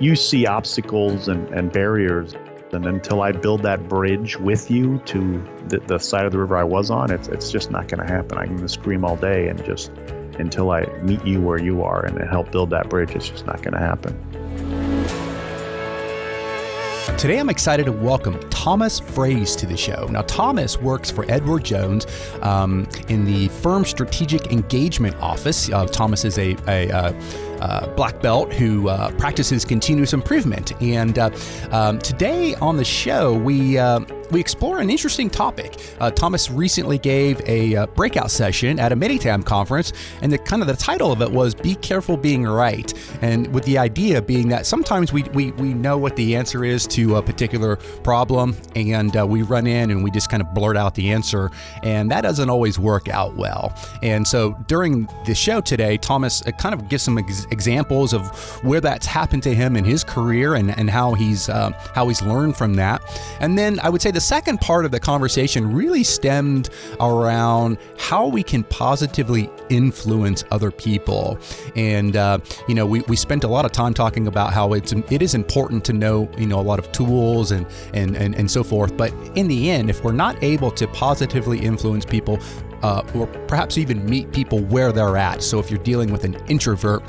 you see obstacles and barriers. And until I build that bridge with you to the side of the river I was on, it's just not going to happen. I'm going to scream all day and just until I meet you where you are and help build that bridge, it's just not going to happen. Today, I'm excited to welcome Thomas Frase to the show. Now, Thomas works for Edward Jones in the firm Strategic Engagement Office. Thomas is a black belt who practices continuous improvement. And today on the show, we explore an interesting topic. Thomas recently gave a breakout session at a Meditam conference, and the title of it was "Be Careful Being Right," and with the idea being that sometimes we know what the answer is to a particular problem, and we run in and we just kind of blurt out the answer, and that doesn't always work out well. And so during the show today, Thomas kind of gives some examples of where that's happened to him in his career and how he's learned from that. And then I would say the second part of the conversation really stemmed around how we can positively influence other people. And we spent a lot of time talking about how it is important to know a lot of tools and so forth. But in the end, if we're not able to positively influence people, or perhaps even meet people where they're at. So if you're dealing with an introvert,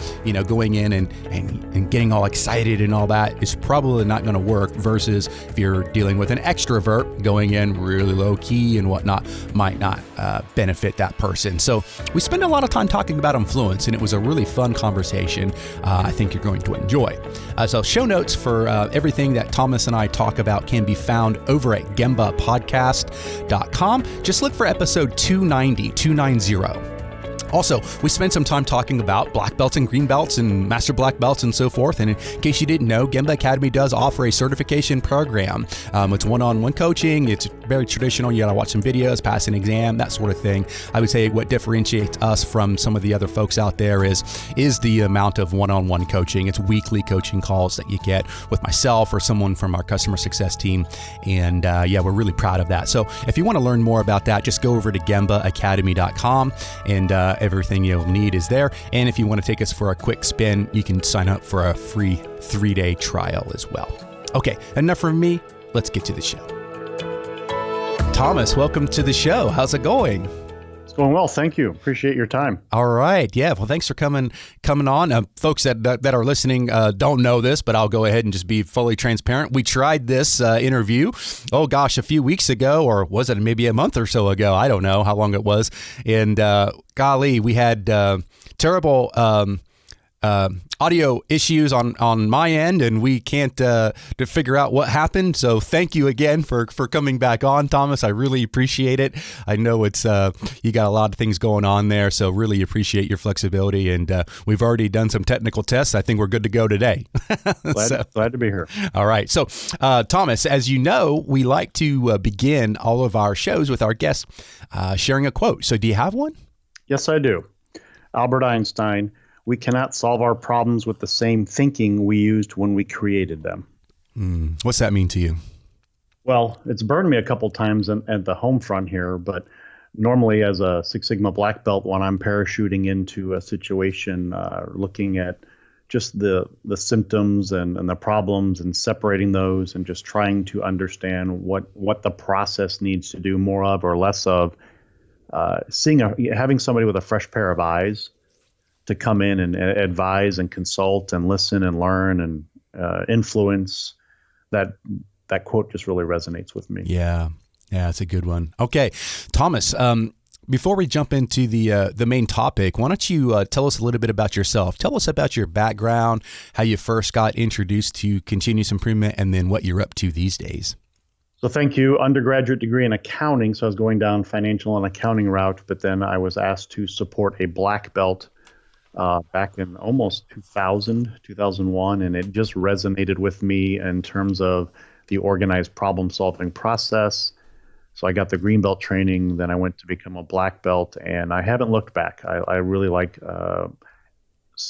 going in and getting all excited and all that is probably not going to work, versus if you're dealing with an extrovert, going in really low key and whatnot might not benefit that person. So we spent a lot of time talking about influence, and it was a really fun conversation. I think you're going to enjoy. So show notes for everything that Thomas and I talk about can be found over at gembapodcast.com. Just look for episode 290. Also, we spent some time talking about black belts and green belts and master black belts and so forth. And in case you didn't know, Gemba Academy does offer a certification program. It's one-on-one coaching. It's very traditional. You got to watch some videos, pass an exam, that sort of thing. I would say what differentiates us from some of the other folks out there is the amount of one-on-one coaching. It's weekly coaching calls that you get with myself or someone from our customer success team. And we're really proud of that. So if you want to learn more about that, just go over to gembaacademy.com and everything you'll need is there. And if you want to take us for a quick spin, you can sign up for a free 3-day trial as well. Okay, enough from me. Let's get to the show. Thomas, welcome to the show. How's it going? It's going well. Thank you. Appreciate your time. All right. Yeah. Well, thanks for coming on. Folks that are listening don't know this, but I'll go ahead and just be fully transparent. We tried this interview, a few weeks ago, or was it maybe a month or so ago? I don't know how long it was. And golly, we had terrible audio issues on my end, and we can't to figure out what happened. So thank you again for coming back on, Thomas. I really appreciate it. I know it's you got a lot of things going on there, so really appreciate your flexibility. And we've already done some technical tests. I think we're good to go today. Glad to be here. All right. So Thomas, as you know, we like to begin all of our shows with our guests sharing a quote. So do you have one? Yes, I do. Albert Einstein: "We cannot solve our problems with the same thinking we used when we created them." What's that mean to you? Well, it's burned me a couple times at the home front here, but normally as a Six Sigma black belt, when I'm parachuting into a situation, looking at just the symptoms and the problems and separating those and just trying to understand what the process needs to do more of or less of, having somebody with a fresh pair of eyes to come in and advise and consult and listen and learn and influence, that quote just really resonates with me. Yeah, it's a good one. Okay, Thomas, before we jump into the main topic, why don't you tell us a little bit about yourself? Tell us about your background, how you first got introduced to continuous improvement, and then what you're up to these days. So thank you. Undergraduate degree in accounting. So I was going down financial and accounting route, but then I was asked to support a black belt back in almost 2001, and it just resonated with me in terms of the organized problem-solving process. So I got the green belt training, then I went to become a black belt, and I haven't looked back. I really like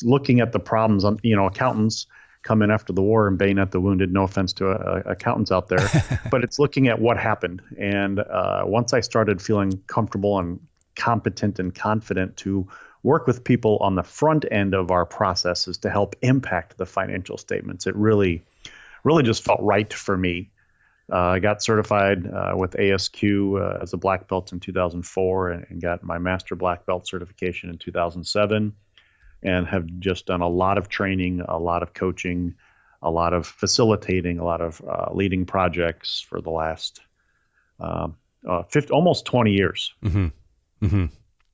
looking at the problems. Accountants come in after the war and bayonet the wounded. No offense to accountants out there, but it's looking at what happened. And once I started feeling comfortable and competent and confident to work with people on the front end of our processes to help impact the financial statements. It really just felt right for me. I got certified with ASQ as a black belt in 2004 and got my master black belt certification in 2007, and have just done a lot of training, a lot of coaching, a lot of facilitating, a lot of leading projects for the last almost 20 years. Mm-hmm. Mm-hmm.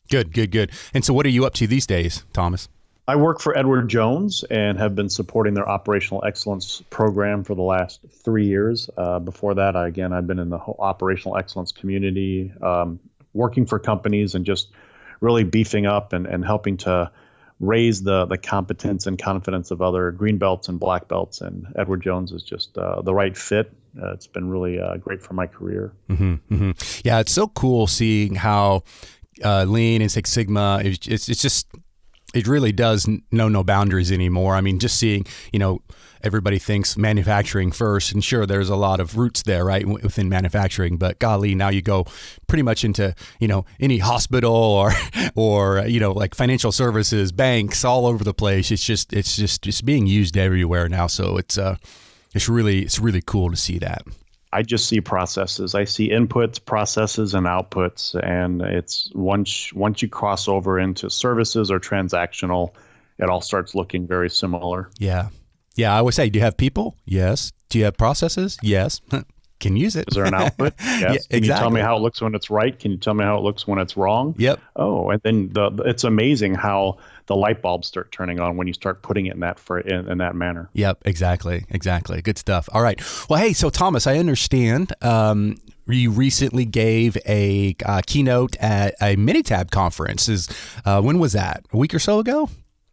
Good. And so what are you up to these days, Thomas? I work for Edward Jones and have been supporting their operational excellence program for the last 3 years. Before that, I've been in the whole operational excellence community, working for companies and just really beefing up and helping to raise the competence and confidence of other green belts and black belts. And Edward Jones is just the right fit. It's been really great for my career. Mm-hmm, mm-hmm. Yeah, it's so cool seeing how Lean and Six Sigma, it's just, it really does know no boundaries anymore. I mean, just seeing, everybody thinks manufacturing first, and sure, there's a lot of roots there, right, within manufacturing. But golly, now you go pretty much into, any hospital or like financial services, banks, all over the place. It's just being used everywhere now. So it's really cool to see that. I just see processes. I see inputs, processes, and outputs. And it's once you cross over into services or transactional, it all starts looking very similar. Yeah. I always say, do you have people? Yes. Do you have processes? Yes. Can use it. Is there an output? Yes. Yeah, exactly. Can you tell me how it looks when it's right? Can you tell me how it looks when it's wrong? Yep. Oh, and then it's amazing how the light bulbs start turning on when you start putting it in that manner. Yep. Exactly. Good stuff. All right. Well, hey, so Thomas, I understand you recently gave a keynote at a Minitab conference. When was that? A week or so ago?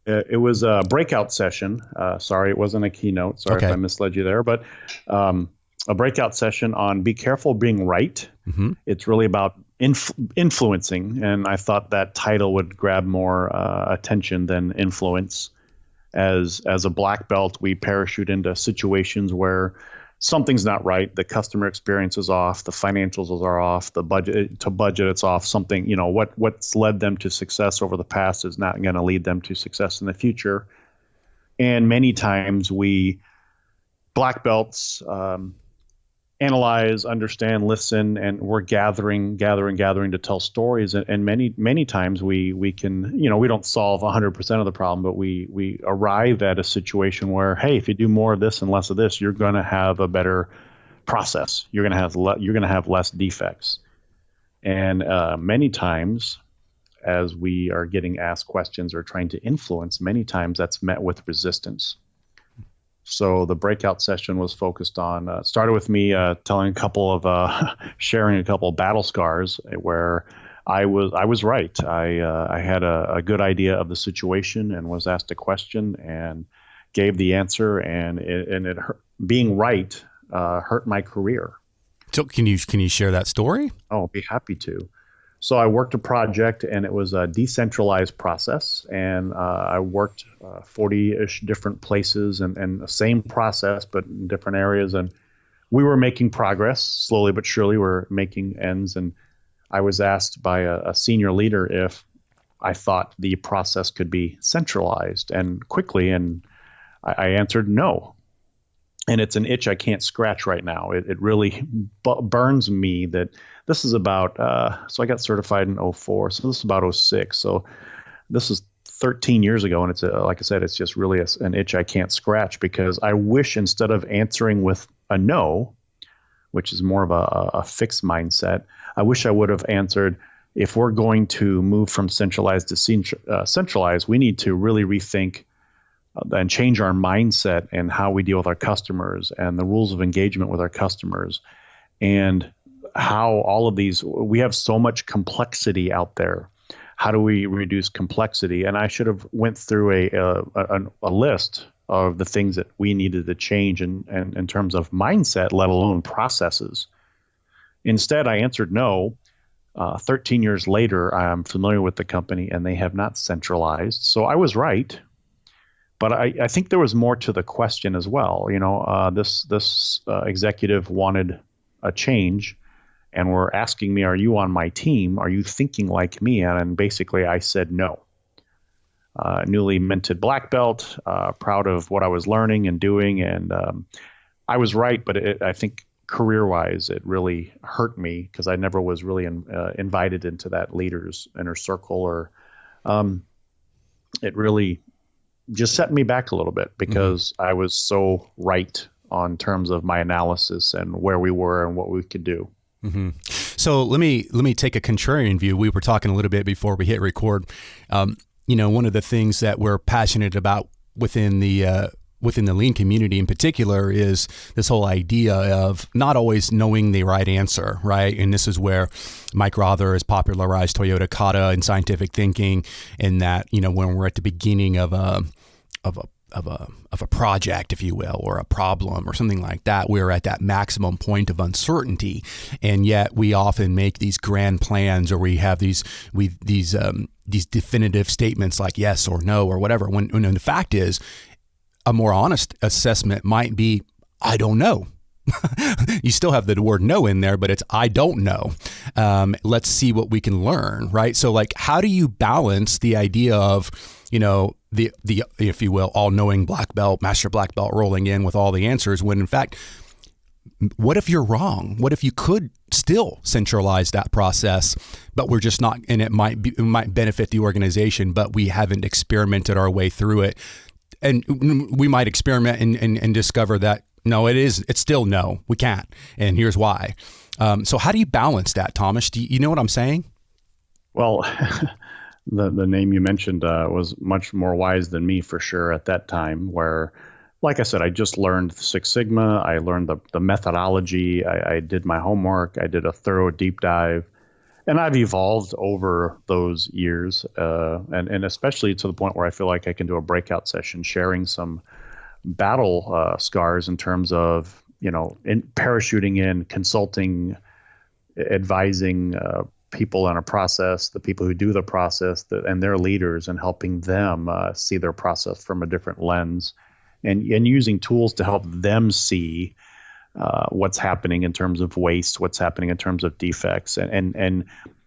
It was a breakout session. Sorry, it wasn't a keynote. Sorry if I misled you there, but a breakout session on be careful being right. Mm-hmm. It's really about influencing, and I thought that title would grab more attention than influence. As a black belt, we parachute into situations where something's not right. The customer experience is off. The financials are off. The budget it's off. Something, what's led them to success over the past is not going to lead them to success in the future. And many times black belts, analyze, understand, listen, and we're gathering to tell stories. And many times we can, we don't solve 100% of the problem, but we arrive at a situation where, hey, if you do more of this and less of this, you're going to have a better process. You're going to have less defects. And many times, as we are getting asked questions or trying to influence, many times that's met with resistance. So the breakout session was focused on, started with me sharing a couple of battle scars where I was right. I had a good idea of the situation and was asked a question and gave the answer, and it hurt, being right hurt my career. So can you share that story? Oh, I'd be happy to. So I worked a project, and it was a decentralized process, and I worked 40-ish different places and the same process, but in different areas. And we were making progress slowly but surely. We're making ends. And I was asked by a senior leader if I thought the process could be centralized and quickly. And I answered no. And it's an itch I can't scratch right now. It really burns me that this is about, so I got certified in 2004. So this is about 2006. So this is 13 years ago. And it's like I said, it's just really an itch I can't scratch, because I wish, instead of answering with a no, which is more of a fixed mindset, I wish I would have answered, if we're going to move from centralized to centralized, we need to really rethink and change our mindset and how we deal with our customers and the rules of engagement with our customers, and how all of these, we have so much complexity out there. How do we reduce complexity? And I should have went through a list of the things that we needed to change in terms of mindset, let alone processes. Instead, I answered no. 13 years later, I'm familiar with the company, and they have not centralized. So I was right. But I think there was more to the question as well. This executive wanted a change, and were asking me, "Are you on my team? Are you thinking like me?" And basically, I said no. newly minted black belt, proud of what I was learning and doing. And I was right, but I think career-wise, it really hurt me because I never was really invited into that leader's inner circle, or it really just set me back a little bit because I was so right on terms of my analysis and where we were and what we could do. Mm-hmm. So let me take a contrarian view. We were talking a little bit before we hit record. One of the things that we're passionate about within the lean community in particular is this whole idea of not always knowing the right answer, right? And this is where Mike Rother has popularized Toyota Kata and scientific thinking, in that, when we're at the beginning of a project, if you will, or a problem or something like that, we're at that maximum point of uncertainty. And yet we often make these grand plans, or we have these definitive statements like yes or no or whatever. When the fact is, a more honest assessment might be, I don't know. You still have the word no in there, but it's, I don't know. Let's see what we can learn, right? So like, how do you balance the idea of, the if you will, all-knowing black belt, master black belt rolling in with all the answers, when in fact, what if you're wrong? What if you could still centralize that process, but we're just not, and it might benefit the organization, but we haven't experimented our way through it. And we might experiment and discover that, no, it's still no, we can't. And here's why. So how do you balance that, Thomas? Do you know what I'm saying? Well, the name you mentioned was much more wise than me for sure at that time, where, like I said, I just learned Six Sigma. I learned the methodology. I did my homework. I did a thorough deep dive. And I've evolved over those years, and especially to the point where I feel like I can do a breakout session sharing some battle scars in terms of, parachuting in, consulting, advising people on a process, the people who do the process and their leaders, and helping them see their process from a different lens, and using tools to help them see what's happening in terms of waste, what's happening in terms of defects. And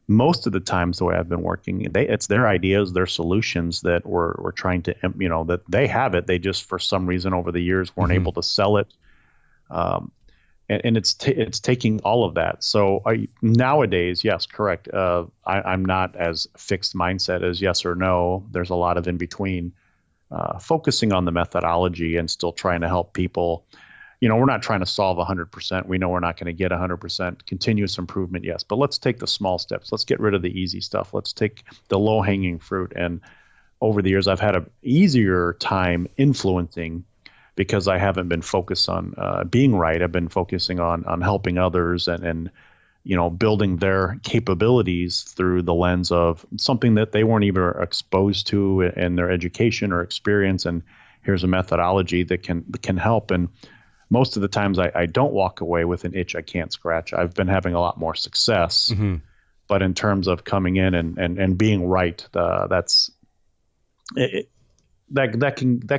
most of the times the way I've been working, it's their ideas, their solutions that we're trying to, that they have it. They just, for some reason over the years, weren't able to sell it. And it's taking all of that. So nowadays, yes, correct. I'm not as fixed mindset as yes or no. There's a lot of in between, focusing on the methodology and still trying to help people. We're not trying to solve 100%. We know we're not going to get 100%. Continuous improvement, yes. But let's take the small steps. Let's get rid of the easy stuff. Let's take the low-hanging fruit. And over the years, I've had an easier time influencing because I haven't been focused on being right. I've been focusing on helping others and building their capabilities through the lens of something that they weren't even exposed to in their education or experience. And here's a methodology that can help. And most of the times I don't walk away with an itch I can't scratch. I've been having a lot more success, but in terms of coming in and being right, that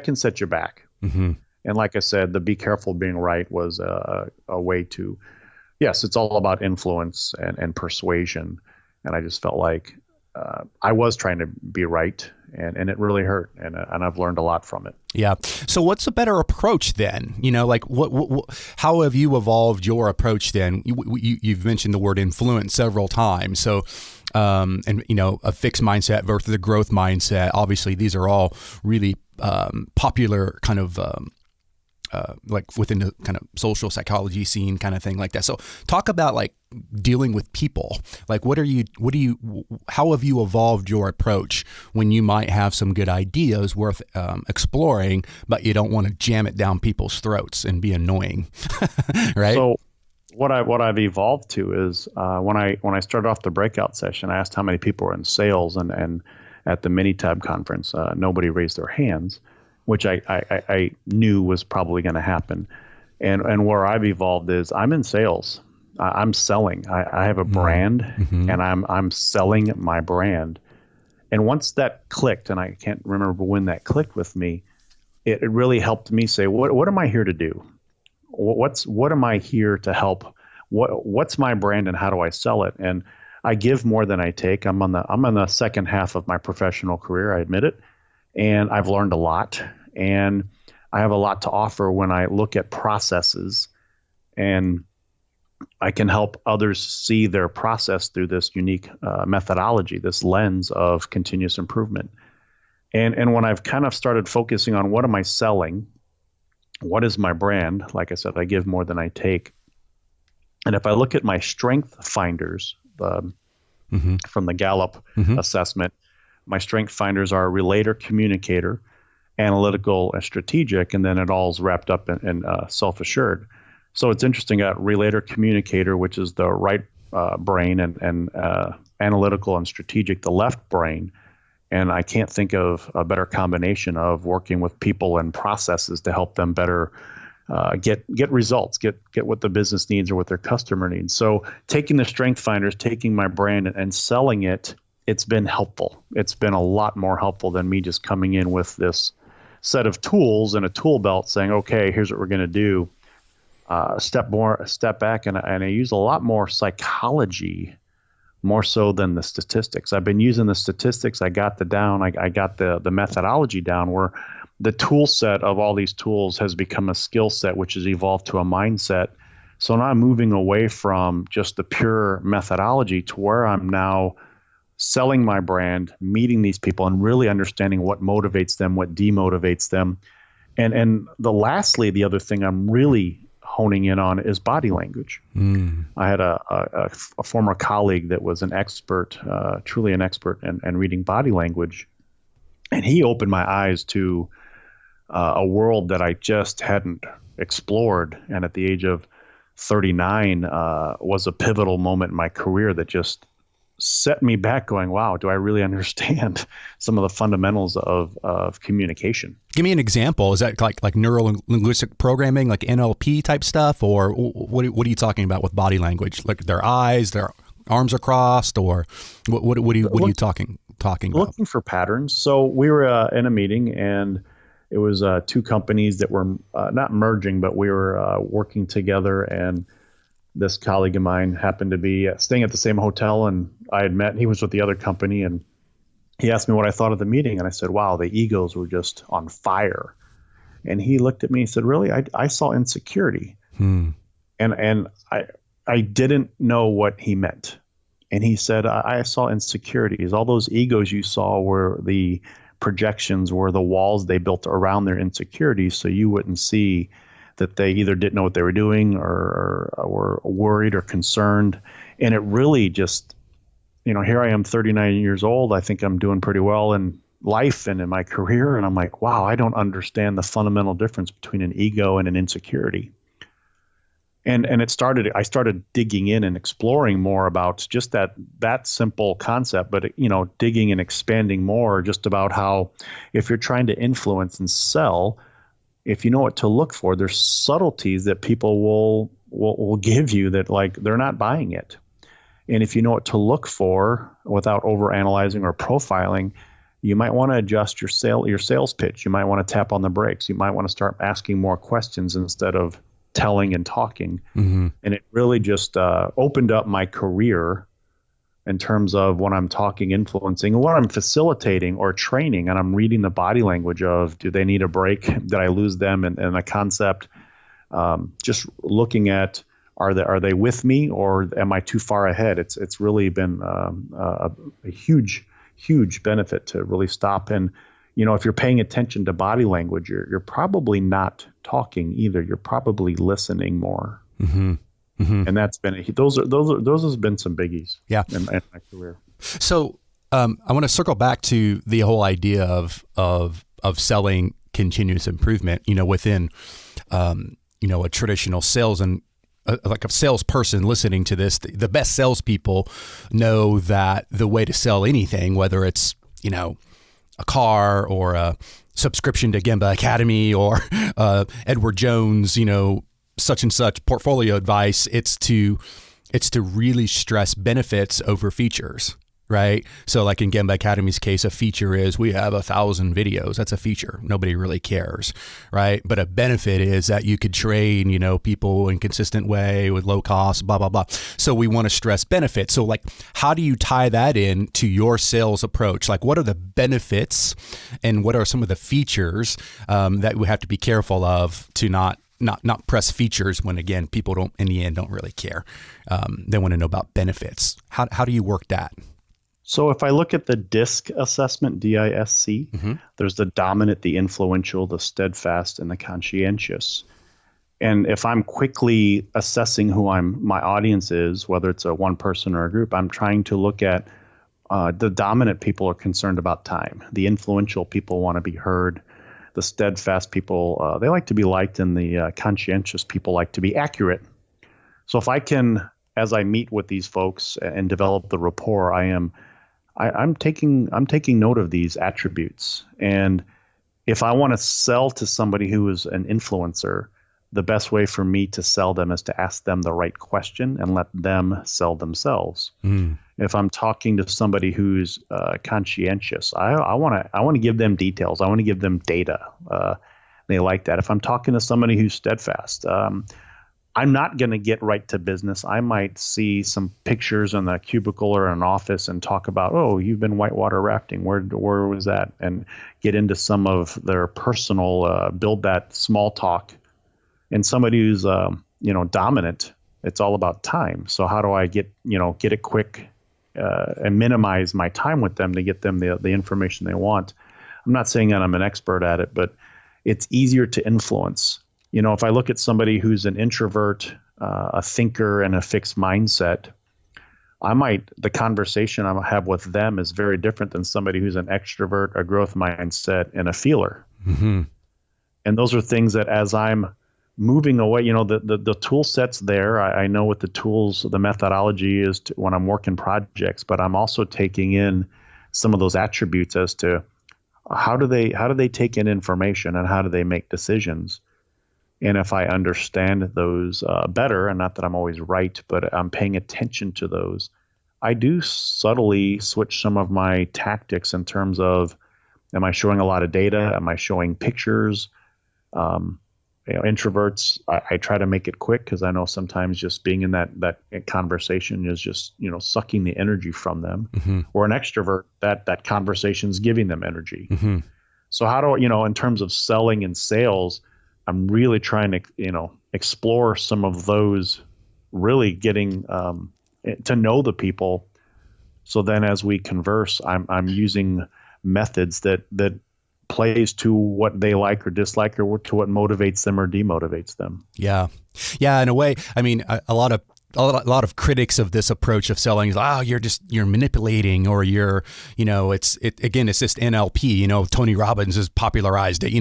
can set you back. And like I said, the be careful being right was a way to, yes, it's all about influence and persuasion. And I just felt like I was trying to be right, and it really hurt, and I've learned a lot from it. Yeah. So what's a better approach then? How have you evolved your approach then? You've mentioned the word influence several times. So, a fixed mindset versus a growth mindset. Obviously, these are all really popular kind of like within the kind of social psychology scene kind of thing like that. So talk about like dealing with people. Like how have you evolved your approach when you might have some good ideas worth exploring, but you don't want to jam it down people's throats and be annoying, right? So what I've evolved to is when I started off the breakout session, I asked how many people were in sales, and at the Minitab conference, nobody raised their hands, which I knew was probably going to happen. And where I've evolved is I'm in sales. I'm selling. I have a brand, and I'm selling my brand. And once that clicked, and I can't remember when that clicked with me, it really helped me say, what am I here to do? What am I here to help? What's my brand, and how do I sell it? And I give more than I take. I'm on the second half of my professional career. I admit it. and I've learned a lot. And I have a lot to offer when I look at processes, and I can help others see their process through this unique methodology, this lens of continuous improvement. And when I've kind of started focusing on what am I selling, what is my brand, like I said, I give more than I take. And if I look at my strength finders from the Gallup assessment, my strength finders are relator, communicator, analytical, and strategic, and then it all's wrapped up in self-assured. So it's interesting. Relator, communicator, which is the right brain, and analytical and strategic, the left brain. And I can't think of a better combination of working with people and processes to help them better get results, get what the business needs or what their customer needs. So taking the strength finders, taking my brand and selling it, it's been helpful. It's been a lot more helpful than me just coming in with this set of tools and a tool belt saying, okay, here's what we're going to do. Step back, and I use a lot more psychology, more so than the statistics. I've been using the statistics. I got I got the methodology down, where the tool set of all these tools has become a skill set, which has evolved to a mindset. So now I'm moving away from just the pure methodology to where I'm now selling my brand, meeting these people, and really understanding what motivates them, what demotivates them. And lastly, the other thing I'm really honing in on is body language. I had a former colleague that was an expert, truly an expert in reading body language. And he opened my eyes to a world that I just hadn't explored. And at the age of 39 was a pivotal moment in my career that just set me back going, wow, do I really understand some of the fundamentals of communication? Give me an example. Is that like neuro-linguistic programming, like NLP type stuff? Or what are you talking about with body language? Like their eyes, their arms are crossed, or what are you talking about? Looking for patterns. So we were in a meeting, and it was two companies that were not merging, but we were working together, and this colleague of mine happened to be staying at the same hotel, and I had met. He was with the other company, and he asked me what I thought of the meeting, and I said, wow, the egos were just on fire. And he looked at me and said, really? I saw insecurity. And I didn't know what he meant. And he said, I saw insecurities. All those egos you saw were the projections, were the walls they built around their insecurities, so you wouldn't see that they either didn't know what they were doing or were worried or concerned. And it really just, here I am, 39 years old. I think I'm doing pretty well in life and in my career. And I'm like, wow, I don't understand the fundamental difference between an ego and an insecurity. And I started digging in and exploring more about just that simple concept, but digging and expanding more just about how, if you're trying to influence and sell, if you know what to look for, there's subtleties that people will give you that, like, they're not buying it. And if you know what to look for without overanalyzing or profiling, you might want to adjust your sales pitch. You might want to tap on the brakes. You might want to start asking more questions instead of telling and talking. And it really just opened up my career in terms of when I'm talking, influencing, when I'm facilitating or training, and I'm reading the body language of, do they need a break? Did I lose them in a concept? Just looking at, are they with me, or am I too far ahead? It's really been a huge benefit to really stop. And if you're paying attention to body language, you're probably not talking either. You're probably listening more. And that's been those has been some biggies. In my career. So I want to circle back to the whole idea of selling continuous improvement. Within a traditional sales, and like a salesperson listening to this, the best salespeople know that the way to sell anything, whether it's a car or a subscription to Gemba Academy or Edward Jones, such and such portfolio advice, it's to really stress benefits over features, right? So like in Gemba Academy's case, a feature is we have 1,000 videos. That's a feature. Nobody really cares, right? But a benefit is that you could train, people in consistent way with low cost, blah, blah, blah. So we want to stress benefits. So like, how do you tie that in to your sales approach? Like, what are the benefits and what are some of the features that we have to be careful of to not press features when, again, people in the end don't really care. They want to know about benefits. How do you work that? So if I look at the DISC assessment, DISC, there's the dominant, the influential, the steadfast, and the conscientious. And if I'm quickly assessing who my audience is, whether it's a one person or a group, I'm trying to look at the dominant people are concerned about time. The influential people want to be heard. The steadfast people, they like to be liked, and the conscientious people like to be accurate. So if I can, as I meet with these folks and develop the rapport, I'm taking note of these attributes. And if I want to sell to somebody who is an influencer, the best way for me to sell them is to ask them the right question and let them sell themselves. If I'm talking to somebody who's conscientious, I want to give them details. I want to give them data. They like that. If I'm talking to somebody who's steadfast, I'm not going to get right to business. I might see some pictures in the cubicle or an office and talk about, oh, you've been whitewater rafting. Where was that? And get into some of their personal, build that small talk. And somebody who's, dominant, it's all about time. So how do I get it quick and minimize my time with them to get them the information they want? I'm not saying that I'm an expert at it, but it's easier to influence. If I look at somebody who's an introvert, a thinker, and a fixed mindset, the conversation I have with them is very different than somebody who's an extrovert, a growth mindset, and a feeler. And those are things that as I'm moving away, the tool set's there. I know what the tools, the methodology is when I'm working projects, but I'm also taking in some of those attributes as to how do they take in information and how do they make decisions. And if I understand those better, and not that I'm always right, but I'm paying attention to those, I do subtly switch some of my tactics in terms of, am I showing a lot of data? Am I showing pictures? Introverts, I try to make it quick because I know sometimes just being in that conversation is just, sucking the energy from them. Or an extrovert, that conversation is giving them energy. So how do, in terms of selling and sales, I'm really trying to, explore some of those, really getting to know the people. So then as we converse, I'm using methods that plays to what they like or dislike, or to what motivates them or demotivates them. Yeah. In a way, I mean, a lot of critics of this approach of selling is, you're manipulating, or it's just NLP, Tony Robbins has popularized it,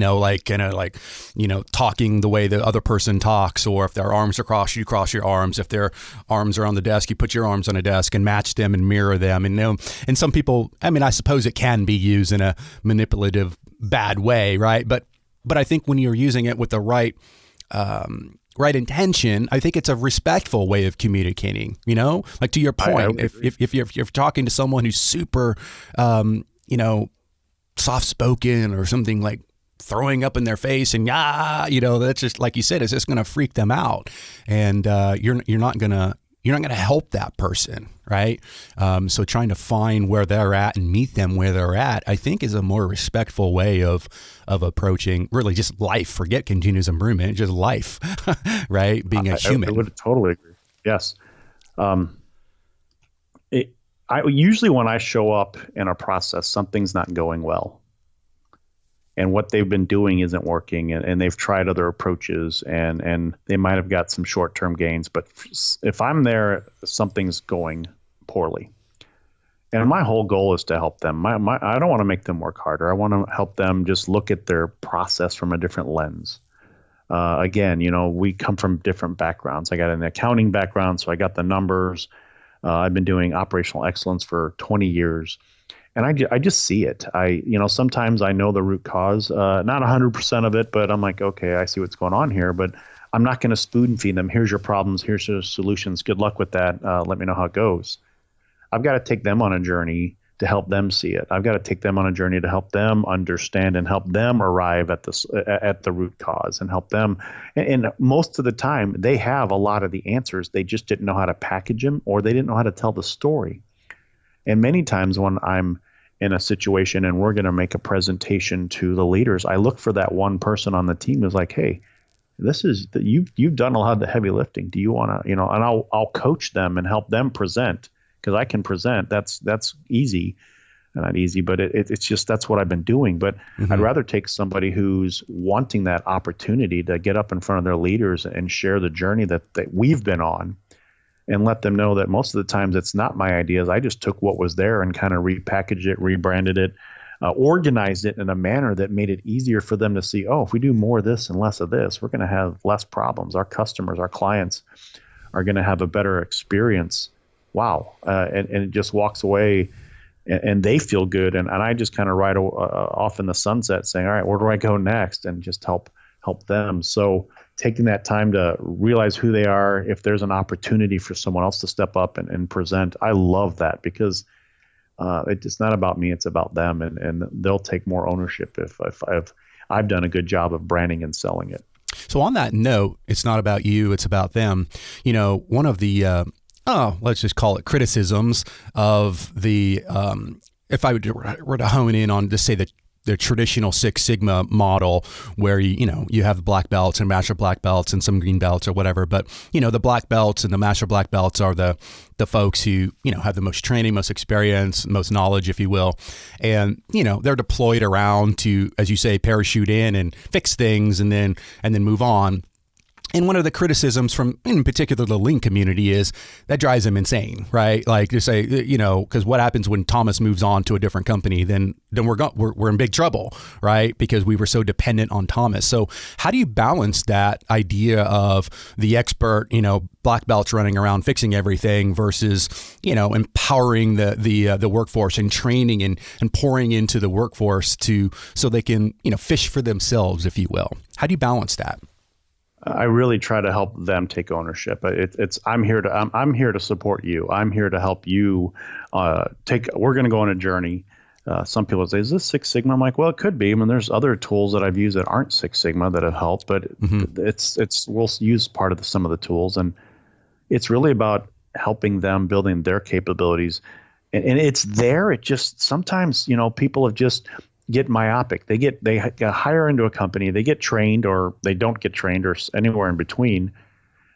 talking the way the other person talks, or if their arms are crossed, you cross your arms. If their arms are on the desk, you put your arms on a desk and match them and mirror them. And some people, I suppose it can be used in a manipulative, bad way, right? But I think when you're using it with the right intention, I think it's a respectful way of communicating, like to your point, if you're talking to someone who's super, soft spoken or something, like throwing up in their face and that's just, like you said, it's just going to freak them out. And you're not going to help that person. Right. So trying to find where they're at and meet them where they're at, I think, is a more respectful way of approaching really just life. Forget continuous improvement, just life, right? Being a human. I would totally agree. Yes. Usually when I show up in a process, something's not going well. And what they've been doing isn't working, and they've tried other approaches, and they might have got some short-term gains. But if I'm there, something's going poorly. And my whole goal is to help them. I don't want to make them work harder. I want to help them just look at their process from a different lens. Again, we come from different backgrounds. I got an accounting background, so I got the numbers. I've been doing operational excellence for 20 years. And I just see it. Sometimes I know the root cause, not 100% of it, but I'm like, okay, I see what's going on here. But I'm not going to spoon feed them. Here's your problems. Here's your solutions. Good luck with that. Let me know how it goes. I've got to take them on a journey to help them see it. I've got to take them on a journey to help them understand and help them arrive at the root cause and help them. And most of the time, they have a lot of the answers. They just didn't know how to package them, or they didn't know how to tell the story. And many times when I'm in a situation and we're going to make a presentation to the leaders, I look for that one person on the team who's like, hey, you've done a lot of the heavy lifting. Do you want to, and I'll coach them and help them present, because I can present. That's easy. Not easy, but it's just, that's what I've been doing. But I'd rather take somebody who's wanting that opportunity to get up in front of their leaders and share the journey that we've been on, and let them know that most of the times it's not my ideas. I just took what was there and kind of repackaged it, rebranded it, organized it in a manner that made it easier for them to see, oh, if we do more of this and less of this, we're going to have less problems. Our customers, our clients are going to have a better experience. Wow. And it just walks away, and they feel good. And I just kind of ride off in the sunset saying, all right, where do I go next? And just help them. So taking that time to realize who they are, if there's an opportunity for someone else to step up and present, I love that, because it's not about me, it's about them, and they'll take more ownership if I've done a good job of branding and selling it. So on that note, it's not about you, it's about them. One of the let's just call it criticisms of the if I were to hone in on, just say, the traditional Six Sigma model, where you have black belts and master black belts and some green belts or whatever, but the black belts and the master black belts are the folks who have the most training, most experience, most knowledge, if you will, and they're deployed around to, as you say, parachute in and fix things and then move on. And one of the criticisms from, in particular, the Lean community is that drives them insane, right? Like, to say, because what happens when Thomas moves on to a different company, then we're in big trouble, right? Because we were so dependent on Thomas. So how do you balance that idea of the expert, black belts running around fixing everything versus, empowering the workforce and training and pouring into the workforce so they can, fish for themselves, if you will? How do you balance that? I really try to help them take ownership. I'm here to support you. I'm here to help you we're going to go on a journey. Some people say, is this Six Sigma? I'm like, well, it could be. I mean, there's other tools that I've used that aren't Six Sigma that have helped, but we'll use part of some of the tools, and it's really about helping them, building their capabilities. And it's there. It just, sometimes, people have just get myopic. They get hire into a company, they get trained, or they don't get trained, or anywhere in between.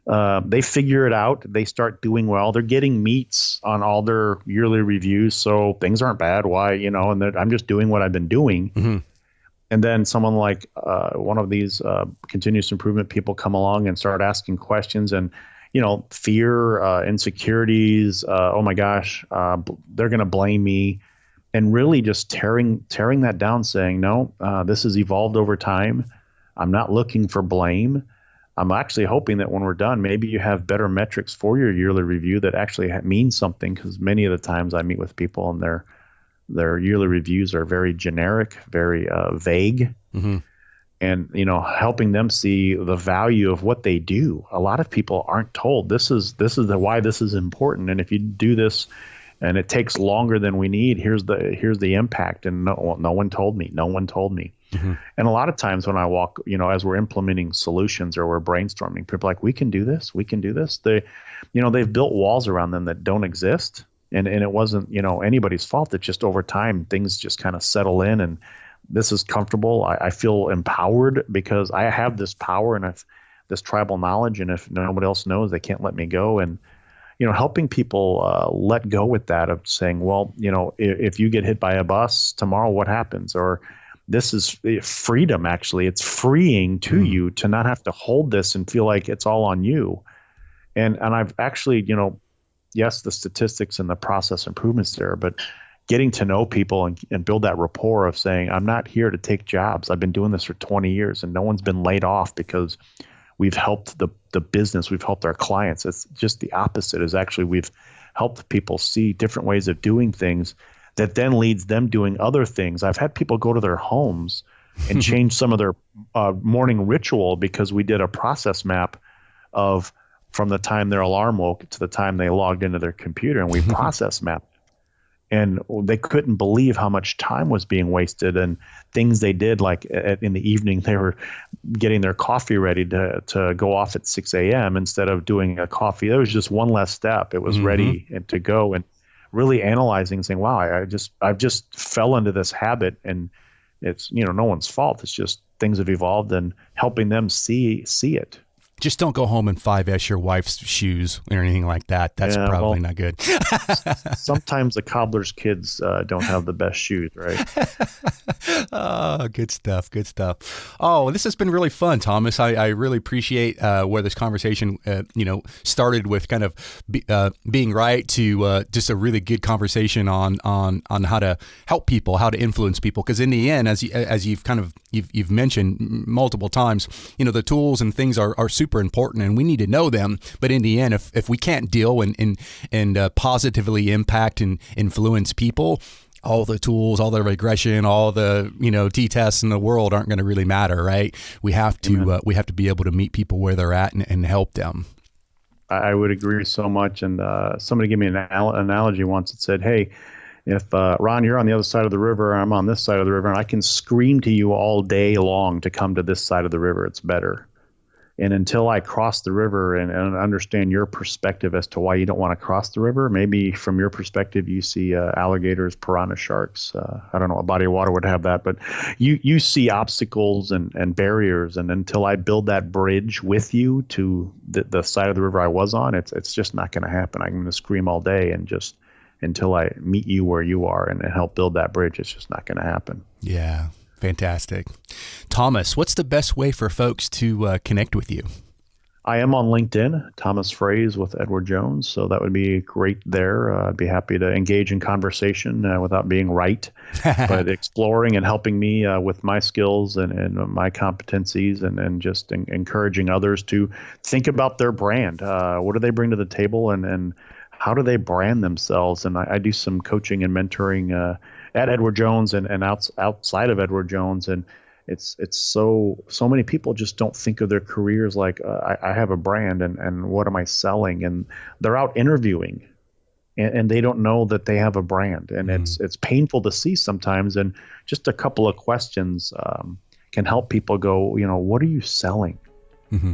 They figure it out. They start doing well. They're getting meets on all their yearly reviews, so things aren't bad. Why, and I'm just doing what I've been doing. And then someone like one of these continuous improvement people come along and start asking questions, and fear, insecurities. Oh my gosh, they're going to blame me. And really just tearing that down, saying, no, this has evolved over time. I'm not looking for blame. I'm actually hoping that when we're done, maybe you have better metrics for your yearly review that actually means something, because many of the times I meet with people and their yearly reviews are very generic, very vague. And, helping them see the value of what they do. A lot of people aren't told this is why this is important. And if you do this, and it takes longer than we need, here's the impact. And no one told me. No one told me. And a lot of times when I walk, as we're implementing solutions or we're brainstorming, people are like, we can do this. We can do this. They've built walls around them that don't exist. And it wasn't, anybody's fault. It's just over time, things just kind of settle in, and this is comfortable. I feel empowered because I have this power and this tribal knowledge. And if nobody else knows, they can't let me go. And helping people let go with that, of saying, well, if you get hit by a bus tomorrow, what happens? Or this is freedom, actually. It's freeing to you to not have to hold this and feel like it's all on you. And I've actually, yes, the statistics and the process improvements there, but getting to know people and build that rapport of saying, I'm not here to take jobs. I've been doing this for 20 years and no one's been laid off because we've helped the business, we've helped our clients. It's just the opposite. Is actually we've helped people see different ways of doing things that then leads them doing other things. I've had people go to their homes and change some of their morning ritual because we did a process map of from the time their alarm woke to the time they logged into their computer, and we process mapped. And they couldn't believe how much time was being wasted, and things they did, like in the evening, they were getting their coffee ready to go off at 6 a.m. instead of doing a coffee. There was just one less step. It was ready and to go, and really analyzing and saying, wow, I've just fell into this habit, and it's, no one's fault. It's just things have evolved, and helping them see it. Just don't go home and 5S your wife's shoes or anything like that. That's probably not good. Sometimes the cobbler's kids don't have the best shoes, right? Oh, good stuff. Good stuff. Oh, this has been really fun, Thomas. I really appreciate where this conversation, started with kind of being right to just a really good conversation on how to help people, how to influence people. Because in the end, as you've mentioned multiple times, the tools and things are super important, and we need to know them. But in the end, if we can't deal and positively impact and influence people, all the tools, all the regression, all the t-tests in the world aren't going to really matter, right? We have to be able to meet people where they're at and help them. I would agree so much. And somebody gave me an analogy once that said, hey, if Ron, you're on the other side of the river, and I'm on this side of the river, and I can scream to you all day long to come to this side of the river, it's better. And until I cross the river and understand your perspective as to why you don't want to cross the river, maybe from your perspective, you see alligators, piranha sharks. I don't know, a body of water would have that, but you see obstacles and barriers. And until I build that bridge with you to the side of the river I was on, it's just not going to happen. I'm going to scream all day, and just until I meet you where you are and help build that bridge, it's just not going to happen. Yeah. Fantastic. Thomas, what's the best way for folks to connect with you? I am on LinkedIn, Thomas Frase with Edward Jones. So that would be great there. I'd be happy to engage in conversation without being right, but exploring and helping me with my skills and my competencies, and just encouraging others to think about their brand. What do they bring to the table, and how do they brand themselves? And I do some coaching and mentoring at Edward Jones and outside of Edward Jones, and it's so many people just don't think of their careers like I have a brand and what am I selling, and they're out interviewing and they don't know that they have a brand, and it's painful to see sometimes, and just a couple of questions can help people go, what are you selling? Mm-hmm.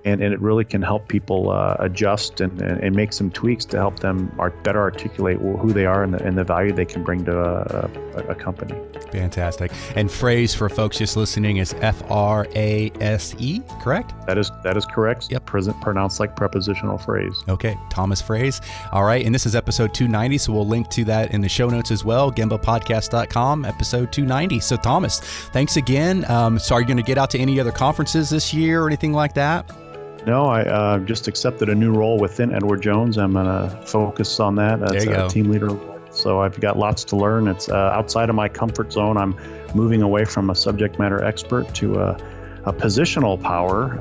And it really can help people adjust and make some tweaks to help them better articulate who they are and the value they can bring to a company. Fantastic. And Frase, for folks just listening, is F-R-A-S-E, correct? That is correct. Yep. Pronounced like prepositional phrase. Okay. Thomas Frase. All right. And this is episode 290, so we'll link to that in the show notes as well. GembaPodcast.com, episode 290. So Thomas, thanks again. So are you going to get out to any other conferences this year or anything like that? No, I just accepted a new role within Edward Jones. I'm going to focus on that as a team leader. So I've got lots to learn. It's outside of my comfort zone. I'm moving away from a subject matter expert to a positional power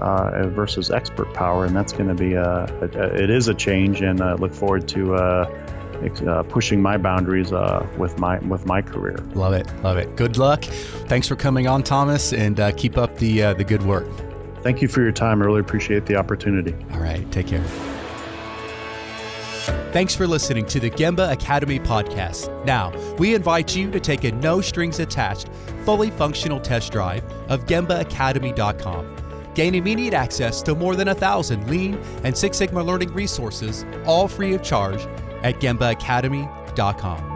versus expert power, and that's going to be it is a change. And I look forward to pushing my boundaries with my career. Love it. Good luck. Thanks for coming on, Thomas, and keep up the good work. Thank you for your time. I really appreciate the opportunity. All right. Take care. Thanks for listening to the Gemba Academy podcast. Now, we invite you to take a no-strings-attached, fully functional test drive of GembaAcademy.com. Gain immediate access to more than 1,000 Lean and Six Sigma learning resources, all free of charge, at GembaAcademy.com.